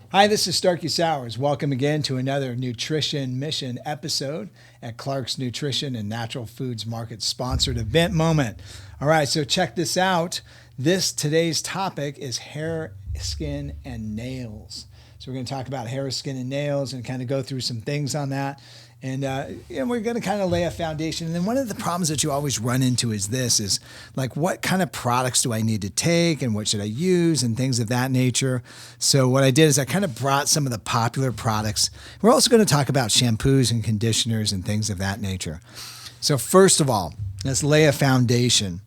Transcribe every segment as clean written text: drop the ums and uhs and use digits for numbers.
Hi, this is Starkie Sowers. Welcome again to another Nutrition Mission episode at Clark's Nutrition and Natural Foods Market sponsored event moment. All right, so check this out. Today's topic is hair, skin, and nails. So we're going to talk about hair, skin, and nails and kind of go through some things on that. And we're going to kind of lay a foundation. And then one of the problems that you always run into is like, what kind of products do I need to take and what should I use and things of that nature. So what I did is I kind of brought some of the popular products. We're also going to talk about shampoos and conditioners and things of that nature. So first of all, let's lay a foundation.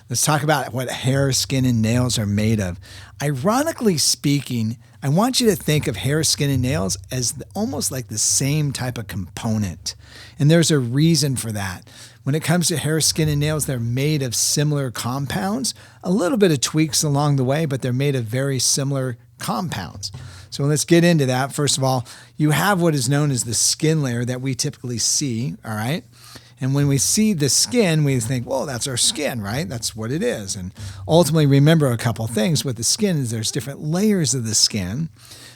Let's talk about what hair, skin, and nails are made of. Ironically speaking, I want you to think of hair, skin, and nails as almost like the same type of component. And there's a reason for that. When it comes to hair, skin, and nails, they're made of similar compounds, a little bit of tweaks along the way, but they're made of very similar compounds. So let's get into that. First of all, you have what is known as the skin layer that we typically see, all right? And when we see the skin, we think, well, that's our skin, right? That's what it is. And ultimately, remember a couple things with the skin is there's different layers of the skin.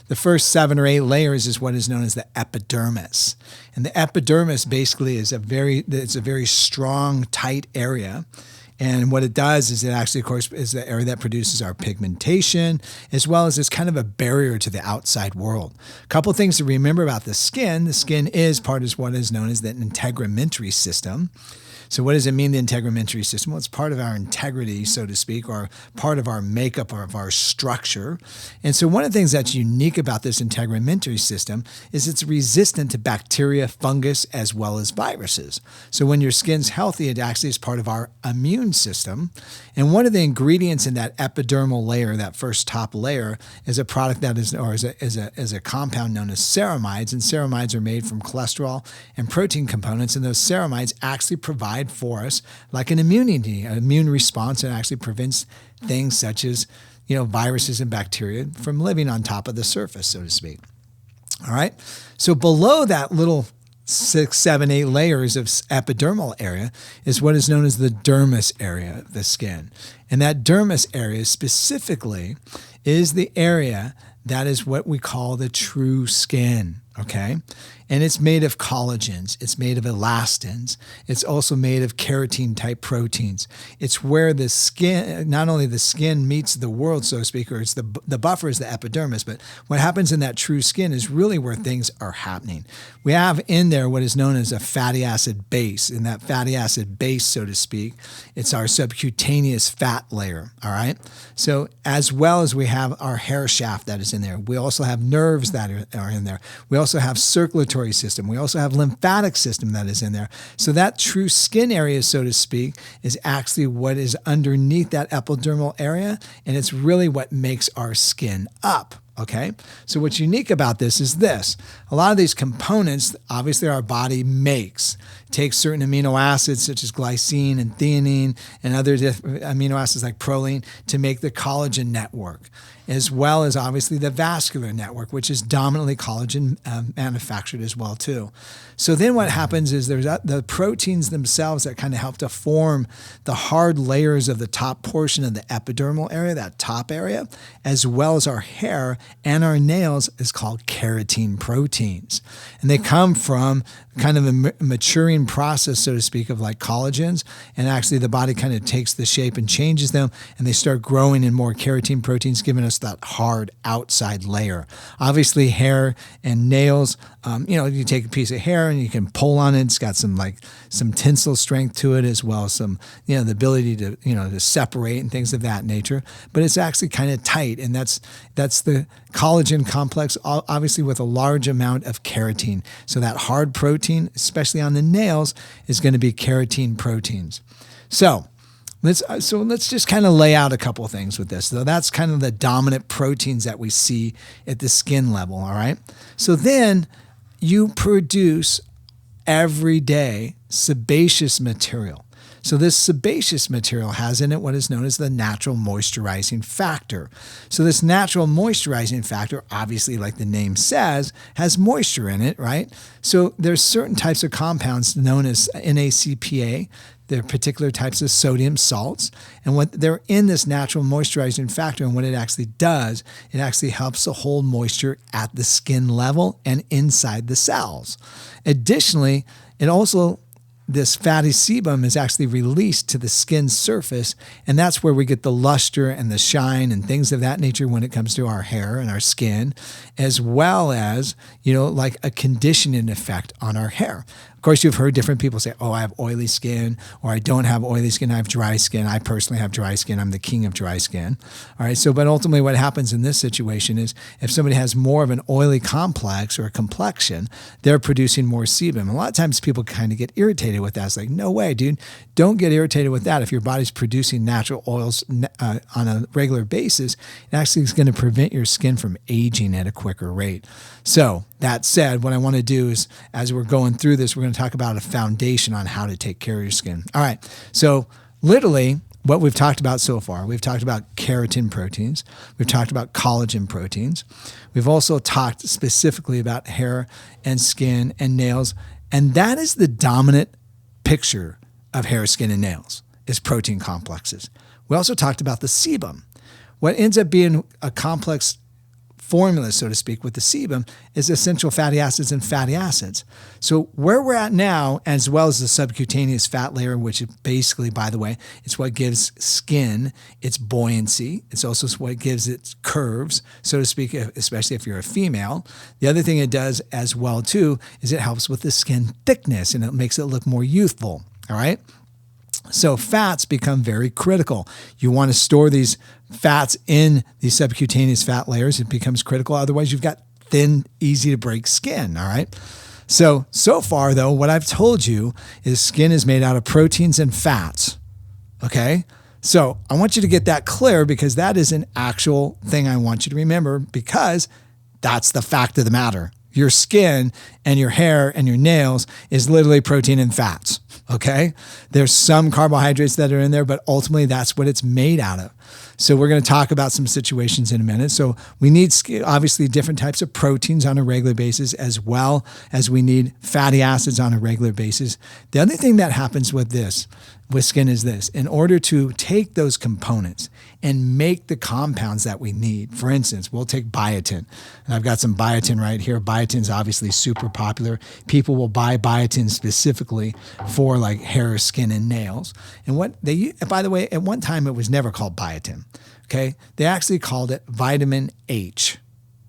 The first 7 or 8 layers is what is known as the epidermis. And the epidermis basically is a very strong, tight area. And what it does is it actually, of course, is the area that produces our pigmentation, as well as it's kind of a barrier to the outside world. A couple of things to remember about the skin. The skin is part of what is known as the integumentary system. So what does it mean, the integumentary system? Well, it's part of our integrity, so to speak, or part of our makeup or of our structure. And so one of the things that's unique about this integumentary system is it's resistant to bacteria, fungus, as well as viruses. So when your skin's healthy, it actually is part of our immune system. And one of the ingredients in that epidermal layer, that first top layer, is a product that is, or is a compound known as ceramides. And ceramides are made from cholesterol and protein components. And those ceramides actually provide for us like an immune response, and actually prevents things such as, viruses and bacteria from living on top of the surface, so to speak. All right. So below that little 6, 7, 8 layers of epidermal area is what is known as the dermis area of the skin. And that dermis area specifically is the area that is what we call the true skin. Okay. And it's made of collagens. It's made of elastins. It's also made of carotene type proteins. It's where the skin, not only the skin meets the world, so to speak, or it's the buffer is the epidermis, but what happens in that true skin is really where things are happening. We have in there what is known as a fatty acid base. And that fatty acid base, so to speak, it's our subcutaneous fat layer. All right. So as well as we have our hair shaft that is in there, we also have nerves that are in there. We also have circulatory system. We also have lymphatic system that is in there. So that true skin area, so to speak, is actually what is underneath that epidermal area. And it's really what makes our skin up. Okay. So what's unique about this is this. A lot of these components, obviously our body makes. It takes certain amino acids such as glycine and theanine and other amino acids like proline to make the collagen network, as well as obviously the vascular network, which is dominantly collagen manufactured as well too. So then what happens is there's the proteins themselves that kind of help to form the hard layers of the top portion of the epidermal area, that top area, as well as our hair and our nails is called carotene proteins. And they come from kind of a maturing process, so to speak, of like collagens. And actually the body kind of takes the shape and changes them, and they start growing in more carotene proteins, giving us that hard outside layer. Obviously hair and nails, you take a piece of hair and you can pull on it. It's got some tensile strength to it, as well as some, the ability to separate and things of that nature. But it's actually kind of tight, and that's the collagen complex, obviously with a large amount of carotene. So that hard protein, especially on the nails, is going to be carotene proteins. So let's just kind of lay out a couple of things with this. So that's kind of the dominant proteins that we see at the skin level. All right. So then you produce every day sebaceous material. So this sebaceous material has in it what is known as the natural moisturizing factor. So this natural moisturizing factor, obviously like the name says, has moisture in it, right? So there's certain types of compounds known as NACPA. There are particular types of sodium salts. And what they're in this natural moisturizing factor, and what it actually does, it actually helps to hold moisture at the skin level and inside the cells. Additionally, this fatty sebum is actually released to the skin surface, and that's where we get the luster and the shine and things of that nature when it comes to our hair and our skin, as well as, like a conditioning effect on our hair. Of course, you've heard different people say, oh, I have oily skin, or I don't have oily skin, I have dry skin. I personally have dry skin. I'm the king of dry skin. All right. So, but ultimately what happens in this situation is if somebody has more of an oily complex or a complexion, they're producing more sebum. A lot of times people kind of get irritated with that. It's like, no way, dude. Don't get irritated with that. If your body's producing natural oils on a regular basis, it actually is going to prevent your skin from aging at a quicker rate. So that said, what I want to do is, as we're going through this, we're going to talk about a foundation on how to take care of your skin. All right. So literally what we've talked about so far, we've talked about keratin proteins. We've talked about collagen proteins. We've also talked specifically about hair and skin and nails. And that is the dominant picture of hair, skin, and nails is protein complexes. We also talked about the sebum. What ends up being a complex formula, so to speak, with the sebum is essential fatty acids and fatty acids. So where we're at now, as well as the subcutaneous fat layer, which is basically, by the way, it's what gives skin its buoyancy. It's also what gives it curves, so to speak, especially if you're a female. The other thing it does as well, too, is it helps with the skin thickness and it makes it look more youthful. All right. So fats become very critical. You want to store these fats in these subcutaneous fat layers. It becomes critical. Otherwise, you've got thin, easy to break skin. All right. So far, though, what I've told you is skin is made out of proteins and fats. Okay. So I want you to get that clear because that is an actual thing I want you to remember because that's the fact of the matter. Your skin and your hair and your nails is literally protein and fats. Okay. There's some carbohydrates that are in there, but ultimately that's what it's made out of. So we're going to talk about some situations in a minute. So we need obviously different types of proteins on a regular basis, as well as we need fatty acids on a regular basis. The other thing that happens with skin is this. In order to take those components and make the compounds that we need, for instance, we'll take biotin. And I've got some biotin right here. Biotin's obviously super popular. People will buy biotin specifically for like hair, skin, and nails. And by the way, at one time it was never called biotin. Okay. They actually called it vitamin H.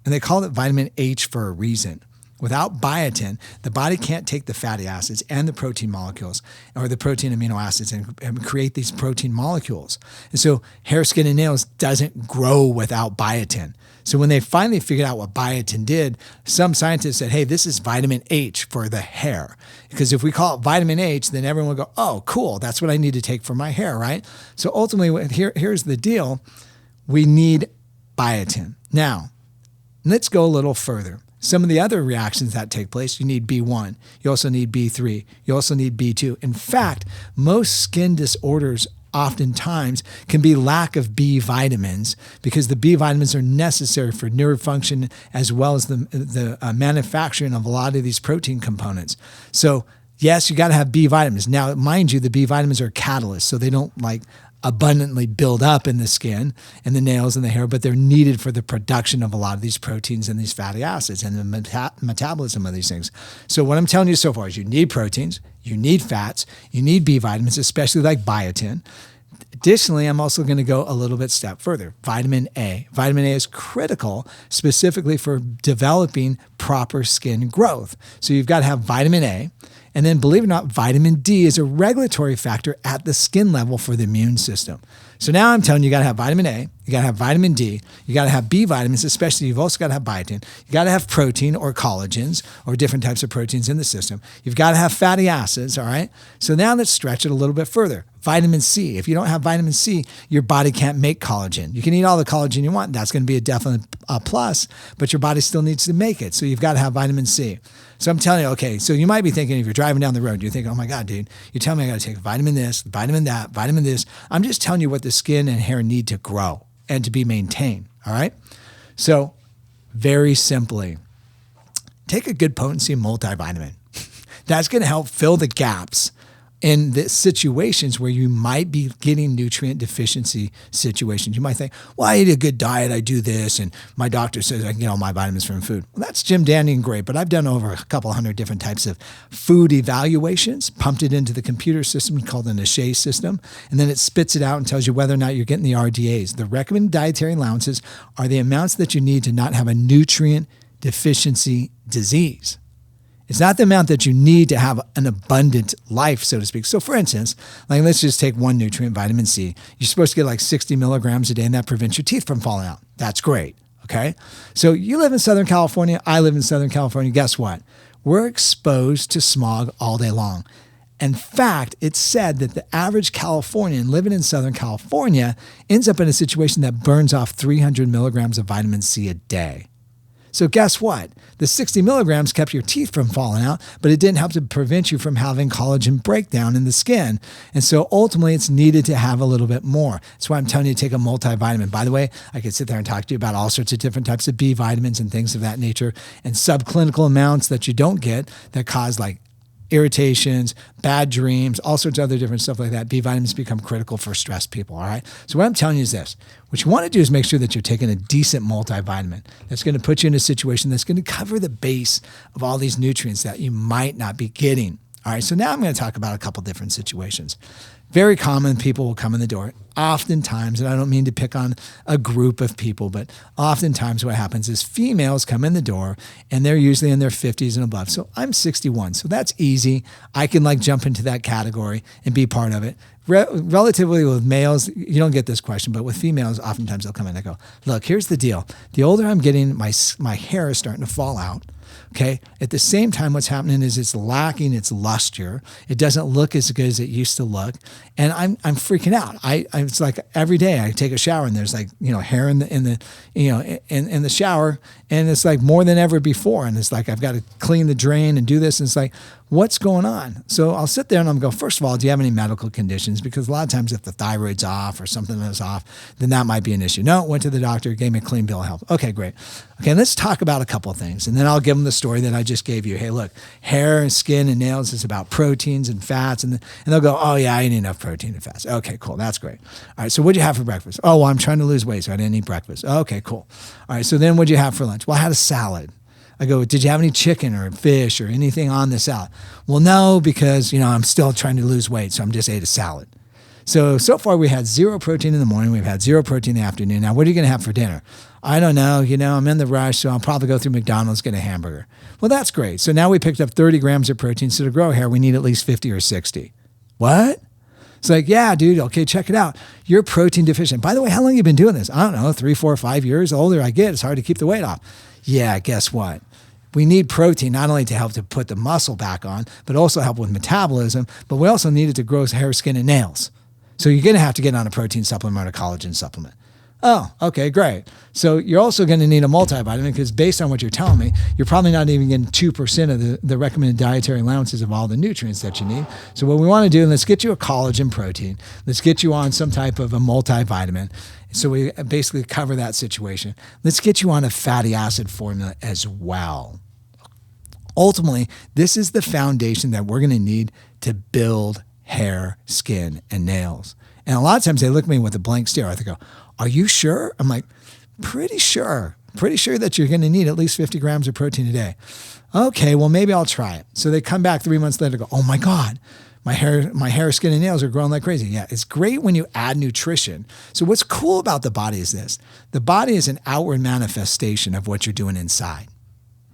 And they called it vitamin H for a reason. Without biotin, the body can't take the fatty acids and the protein molecules or the protein amino acids and create these protein molecules. And so hair, skin, and nails doesn't grow without biotin. So when they finally figured out what biotin did, some scientists said, hey, this is vitamin H for the hair. Because if we call it vitamin H, then everyone will go, oh, cool, that's what I need to take for my hair, right? So ultimately, here's the deal. We need biotin. Now, let's go a little further. Some of the other reactions that take place, you need B1. You also need B3. You also need B2. In fact, most skin disorders oftentimes can be lack of B vitamins because the B vitamins are necessary for nerve function as well as the manufacturing of a lot of these protein components. So yes, you got to have B vitamins. Now, mind you, the B vitamins are catalysts, so they don't abundantly build up in the skin and the nails and the hair, but they're needed for the production of a lot of these proteins and these fatty acids and the metabolism of these things. So what I'm telling you so far is you need proteins, you need fats, you need B vitamins, especially like biotin. Additionally, I'm also going to go a little bit step further. Vitamin A. Vitamin A is critical specifically for developing proper skin growth. So you've got to have vitamin A. And then, believe it or not, vitamin D is a regulatory factor at the skin level for the immune system. So now I'm telling you, you got to have vitamin A, you got to have vitamin D, you got to have B vitamins, especially you've also got to have biotin. You got to have protein or collagens or different types of proteins in the system. You've got to have fatty acids, all right? So now let's stretch it a little bit further. Vitamin C. If you don't have vitamin C, your body can't make collagen. You can eat all the collagen you want. That's going to be a definite plus, but your body still needs to make it. So you've got to have vitamin C. So I'm telling you, okay, so you might be thinking if you're driving down the road, you think, oh my God, dude, you tell me I got to take vitamin this, vitamin that, vitamin this. I'm just telling you what the skin and hair need to grow and to be maintained, all right? So very simply, take a good potency multivitamin. That's going to help fill the gaps in the situations where you might be getting nutrient deficiency situations. You might think, well, I eat a good diet, I do this, and my doctor says I can get all my vitamins from food. Well, that's Jim Dandy and great, but I've done over a couple hundred different types of food evaluations, pumped it into the computer system called an Shea system, and then it spits it out and tells you whether or not you're getting the RDAs. The recommended dietary allowances are the amounts that you need to not have a nutrient deficiency disease. It's not the amount that you need to have an abundant life, so to speak. So for instance, like let's just take one nutrient, vitamin C. You're supposed to get like 60 milligrams a day, and that prevents your teeth from falling out. That's great, okay? So you live in Southern California, I live in Southern California. Guess what? We're exposed to smog all day long. In fact, it's said that the average Californian living in Southern California ends up in a situation that burns off 300 milligrams of vitamin C a day. So guess what? The 60 milligrams kept your teeth from falling out, but it didn't help to prevent you from having collagen breakdown in the skin. And so ultimately it's needed to have a little bit more. That's why I'm telling you to take a multivitamin. By the way, I could sit there and talk to you about all sorts of different types of B vitamins and things of that nature and subclinical amounts that you don't get that cause like irritations, bad dreams, all sorts of other different stuff like that. B vitamins become critical for stressed people, all right? So what I'm telling you is this. What you want to do is make sure that you're taking a decent multivitamin that's going to put you in a situation that's going to cover the base of all these nutrients that you might not be getting. All right, so now I'm going to talk about a couple different situations. Very common, people will come in the door. Oftentimes, and I don't mean to pick on a group of people, but oftentimes what happens is females come in the door and they're usually in their 50s and above. So I'm 61, so that's easy. I can like jump into that category and be part of it. Relatively with males, you don't get this question, but with females, oftentimes they'll come in and go, look, here's the deal. The older I'm getting, my hair is starting to fall out. Okay. At the same time, what's happening is it's lacking its luster. It doesn't look as good as it used to look. And I'm freaking out. It's like every day I take a shower and there's like, hair in the shower, and it's like more than ever before. And it's like, I've got to clean the drain and do this. And it's like, what's going on? So I'll sit there and I'm going, first of all, do you have any medical conditions? Because a lot of times if the thyroid's off or something is off, then that might be an issue. No, went to the doctor, gave me a clean bill of health. Okay, great. Okay, let's talk about a couple of things. And then I'll give them the story that I just gave you. Hey, look, hair and skin and nails is about proteins and fats. And they'll go, oh yeah, I eat enough protein and fats. Okay, cool. That's great. All right, so what'd you have for breakfast? Oh, well, I'm trying to lose weight, so I didn't eat breakfast. Okay, cool. All right, so then what'd you have for lunch? Well, I had a salad. I go, did you have any chicken or fish or anything on the salad? Well, no, because, I'm still trying to lose weight, so I'm just ate a salad. So far we had 0 protein in the morning. We've had 0 protein in the afternoon. Now, what are you going to have for dinner? I don't know. I'm in the rush, so I'll probably go through McDonald's, get a hamburger. Well, that's great. So now we picked up 30 grams of protein. So to grow hair, we need at least 50 or 60. What? It's like, yeah, dude, okay, check it out. You're protein deficient. By the way, how long have you been doing this? I don't know, 3, 4, 5 years. The older I get, it's hard to keep the weight off. Yeah, guess what? We need protein not only to help to put the muscle back on, but also help with metabolism. But we also need it to grow hair, skin, and nails. So you're going to have to get on a protein supplement or a collagen supplement. Oh, okay, great. So you're also going to need a multivitamin because based on what you're telling me, you're probably not even getting 2% of the recommended dietary allowances of all the nutrients that you need. So what we want to do, let's get you a collagen protein. Let's get you on some type of a multivitamin. So we basically cover that situation. Let's get you on a fatty acid formula as well. Ultimately, this is the foundation that we're going to need to build hair, skin, and nails. And a lot of times they look at me with a blank stare. They go, are you sure? I'm like, pretty sure that you're going to need at least 50 grams of protein a day. Okay, well, maybe I'll try it. So they come back 3 months later and go, oh my God, my hair, skin, and nails are growing like crazy. Yeah, it's great when you add nutrition. So what's cool about the body is this. The body is an outward manifestation of what you're doing inside.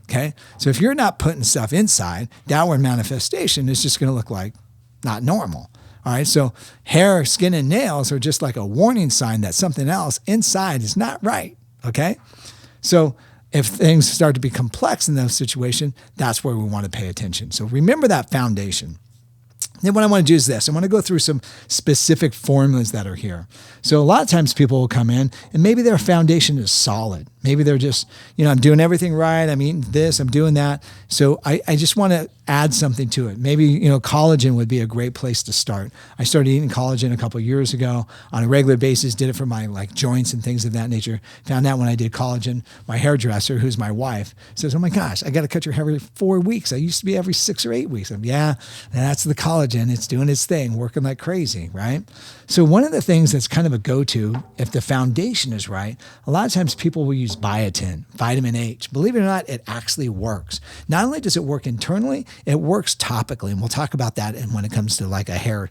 Okay? So if you're not putting stuff inside, the outward manifestation is just going to look like not normal. All right, so hair, skin, and nails are just like a warning sign that something else inside is not right, okay? So if things start to be complex in those situations, that's where we want to pay attention. So remember that foundation. Then what I want to do is this. I want to go through some specific formulas that are here. So a lot of times people will come in and maybe their foundation is solid. Maybe they're just, I'm doing everything right. I'm eating this, I'm doing that. So I just want to add something to it. Maybe, collagen would be a great place to start. I started eating collagen a couple of years ago on a regular basis, did it for my joints and things of that nature. Found out when I did collagen, my hairdresser, who's my wife, says, oh my gosh, I got to cut your hair every 4 weeks. I used to be every 6 or 8 weeks. Yeah, that's the collagen. It's doing its thing, working like crazy, right? So one of the things that's kind of a go-to, if the foundation is right, a lot of times people will use Biotin, Vitamin H. Believe it or not, it actually works. Not only does it work internally, it works topically. And we'll talk about that when it comes to like a hair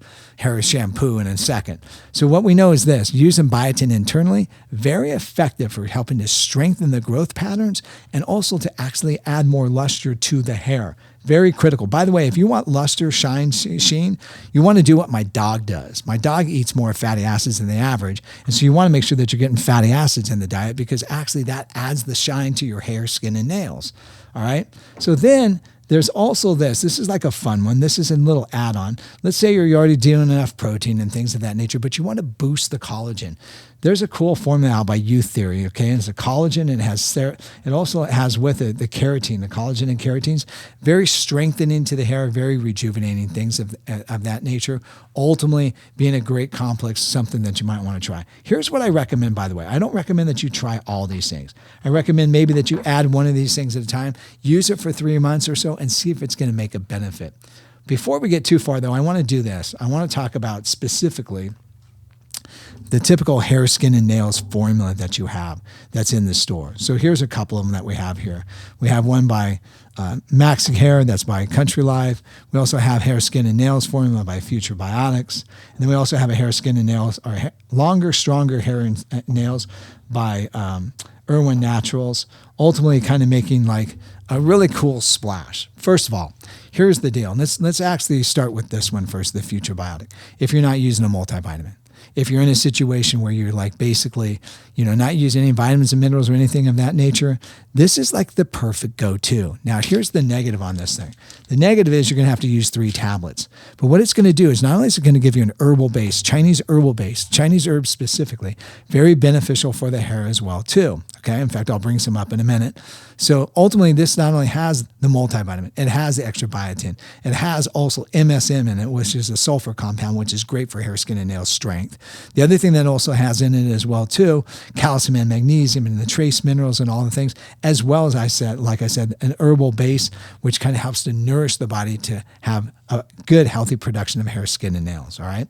shampoo in a second. So what we know is this, using Biotin internally, very effective for helping to strengthen the growth patterns and also to actually add more luster to the hair. Very critical. By the way, if you want luster, shine, sheen, you want to do what my dog does. My dog eats more fatty acids than the average. And so you want to make sure that you're getting fatty acids in the diet because actually that adds the shine to your hair, skin, and nails. All right. So then there's also this. This is like a fun one. This is a little add-on. Let's say you're already doing enough protein and things of that nature, but you want to boost the collagen. There's a cool formula out by Youth Theory, okay? And it's a collagen and it also has with it the carotene, the collagen and carotenes, very strengthening to the hair, very rejuvenating, things of that nature, ultimately being a great complex, something that you might want to try. Here's what I recommend, by the way. I don't recommend that you try all these things. I recommend maybe that you add one of these things at a time, use it for 3 months or so, and see if it's going to make a benefit. Before we get too far, though, I want to do this. I want to talk about specifically the typical hair, skin, and nails formula that you have that's in the store. So here's a couple of them that we have here. We have one by Maxi Hair, that's by Country Life. We also have hair, skin, and nails formula by Future Biotics. And then we also have a hair, skin, and nails, or longer, stronger hair and nails by Irwin Naturals, ultimately kind of making like a really cool splash. First of all, here's the deal. Let's actually start with this one first, the Future Biotic. If you're not using a multivitamin, if you're in a situation where you're like basically, not using any vitamins and minerals or anything of that nature, this is like the perfect go-to. Now, here's the negative on this thing. The negative is you're going to have to use 3 tablets. But what it's going to do is not only is it going to give you an herbal base, Chinese herbs specifically, very beneficial for the hair as well too. Okay. In fact, I'll bring some up in a minute. So ultimately, this not only has the multivitamin, it has the extra biotin. It has also MSM in it, which is a sulfur compound, which is great for hair, skin, and nail strength. The other thing that also has in it as well too, calcium and magnesium and the trace minerals and all the things, as well as like I said, an herbal base, which kind of helps to nourish the body to have a good, healthy production of hair, skin, and nails. All right.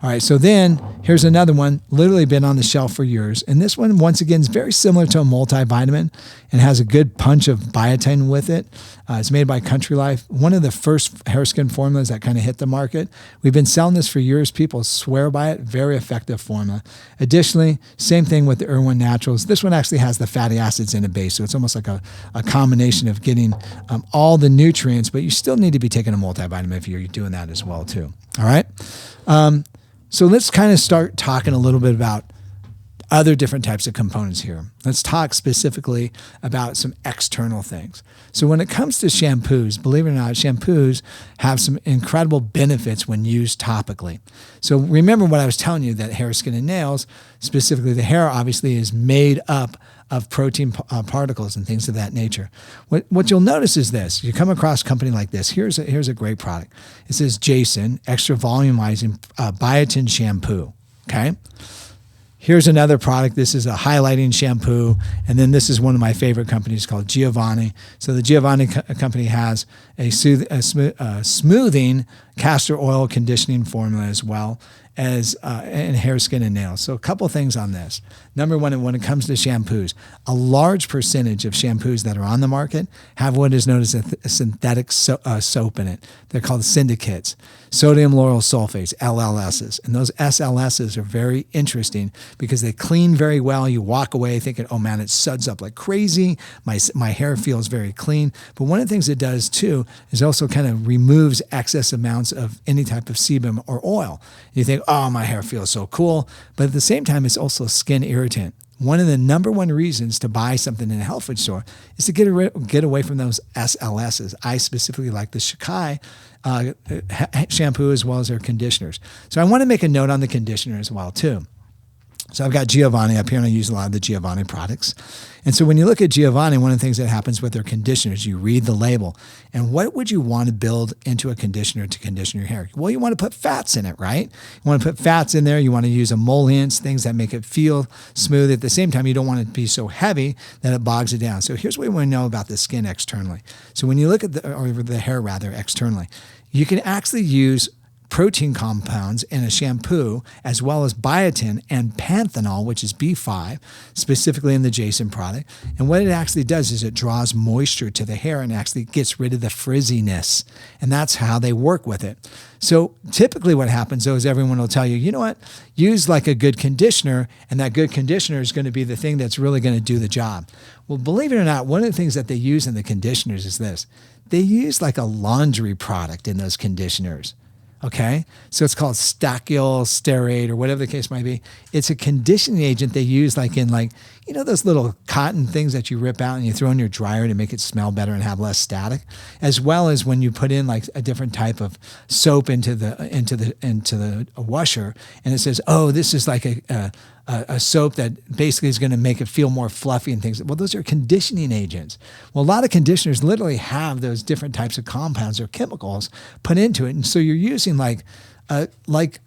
All right, so then here's another one, literally been on the shelf for years. And this one, once again, is very similar to a multivitamin and has a good punch of biotin with it. It's made by Country Life, one of the first hair skin formulas that kind of hit the market. We've been selling this for years. People swear by it. Very effective formula. Additionally, same thing with the Irwin Naturals. This one actually has the fatty acids in a base, so it's almost like a combination of getting all the nutrients, but you still need to be taking a multivitamin if you're doing that as well too. All right. So let's kind of start talking a little bit about other different types of components here. Let's talk specifically about some external things. So when it comes to shampoos, believe it or not, shampoos have some incredible benefits when used topically. So remember what I was telling you, that hair, skin, and nails, specifically the hair obviously is made up of protein particles and things of that nature. What you'll notice is this. You come across a company like this. Here's a great product. It says Jason Extra Volumizing Biotin Shampoo. Okay. Here's another product. This is a highlighting shampoo. And then this is one of my favorite companies called Giovanni. So the Giovanni company has a smoothing castor oil conditioning formula as well as in hair, skin, and nails. So a couple of things on this. Number one, when it comes to shampoos, a large percentage of shampoos that are on the market have what is known as a synthetic soap in it. They're called syndicates, sodium lauryl sulfates, LLSs. And those SLSs are very interesting because they clean very well. You walk away thinking, oh man, it suds up like crazy. My hair feels very clean. But one of the things it does too is also kind of removes excess amounts of any type of sebum or oil. You think, oh, my hair feels so cool. But at the same time, it's also a skin irritant. one of the number one reasons to buy something in a health food store is to get away from those SLSs. I specifically like the Shakai shampoo as well as their conditioners. So I want to make a note on the conditioner as well too. So I've got Giovanni up here, and I use a lot of the Giovanni products. And so when you look at Giovanni, one of the things that happens with their conditioners, you read the label. And what would you want to build into a conditioner to condition your hair? Well, you want to put fats in it, right? You want to put fats in there. You want to use emollients, things that make it feel smooth. At the same time, you don't want it to be so heavy that it bogs it down. So here's what we want to know about the skin externally. So when you look at the hair rather externally, you can actually use protein compounds in a shampoo, as well as biotin and panthenol, which is B5, specifically in the Jason product. And what it actually does is it draws moisture to the hair and actually gets rid of the frizziness. And that's how they work with it. So typically what happens though is everyone will tell you, you know what, use like a good conditioner, and that good conditioner is going to be the thing that's really going to do the job. Well, believe it or not, one of the things that they use in the conditioners is this. They use like a laundry product in those conditioners. Okay, so it's called stachyl stearate or whatever the case might be. It's a conditioning agent they use like in those little cotton things that you rip out and you throw in your dryer to make it smell better and have less static, as well as when you put in like a different type of soap into the washer, and it says, oh, this is like a soap that basically is going to make it feel more fluffy and things. Well, those are conditioning agents. Well, a lot of conditioners literally have those different types of compounds or chemicals put into it. And so you're using like a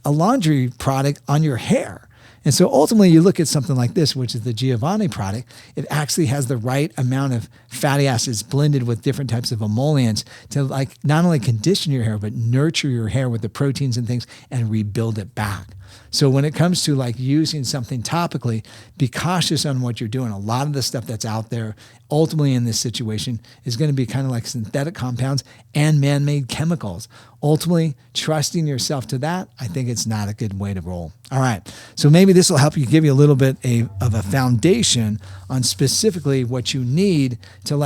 laundry product on your hair. And so ultimately you look at something like this, which is the Giovanni product. It actually has the right amount of fatty acids blended with different types of emollients to like not only condition your hair, but nurture your hair with the proteins and things and rebuild it back. So when it comes to like using something topically, be cautious on what you're doing. A lot of the stuff that's out there ultimately in this situation is going to be kind of like synthetic compounds and man-made chemicals. Ultimately, trusting yourself to that, I think it's not a good way to roll. All right. So maybe this will help you, give you a little bit of a foundation on specifically what you need to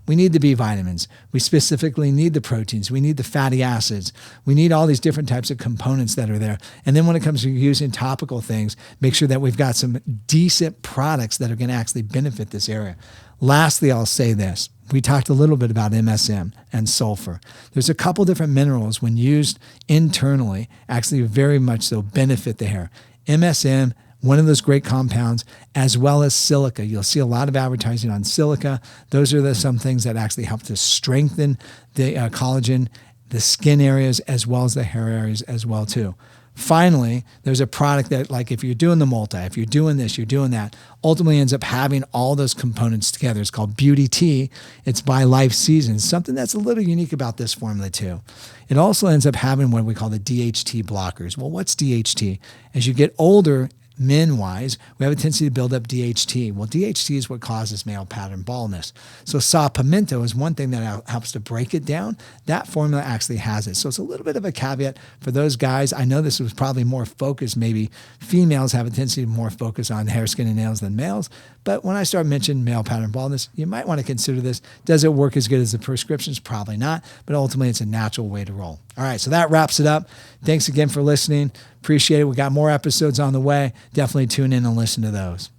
we need the B vitamins. We specifically need the proteins. We need the fatty acids. We need all these different types of components that are there. And then when it comes to using topical things, make sure that we've got some decent products that are going to actually benefit this area. Lastly, I'll say this. We talked a little bit about MSM and sulfur. There's a couple different minerals when used internally actually very much so benefit the hair. MSM, one of those great compounds, as well as silica. You'll see a lot of advertising on silica. Those are some things that actually help to strengthen the collagen, the skin areas, as well as the hair areas as well too. Finally, there's a product that like if you're doing the multi, if you're doing this, you're doing that, ultimately ends up having all those components together. It's called Beauty Tea. It's by Life Seasons, something that's a little unique about this formula too. It also ends up having what we call the Dht blockers. Well, what's Dht? As you get older, men-wise, we have a tendency to build up DHT. Well, DHT is what causes male pattern baldness. So saw pimento is one thing that helps to break it down. That formula actually has it. So it's a little bit of a caveat for those guys. I know this was probably more focused. Maybe females have a tendency to more focus on hair, skin, and nails than males. But when I start mentioning male pattern baldness, you might want to consider this. Does it work as good as the prescriptions? Probably not. But ultimately, it's a natural way to roll. All right, so that wraps it up. Thanks again for listening. Appreciate it. We got more episodes on the way. Definitely tune in and listen to those.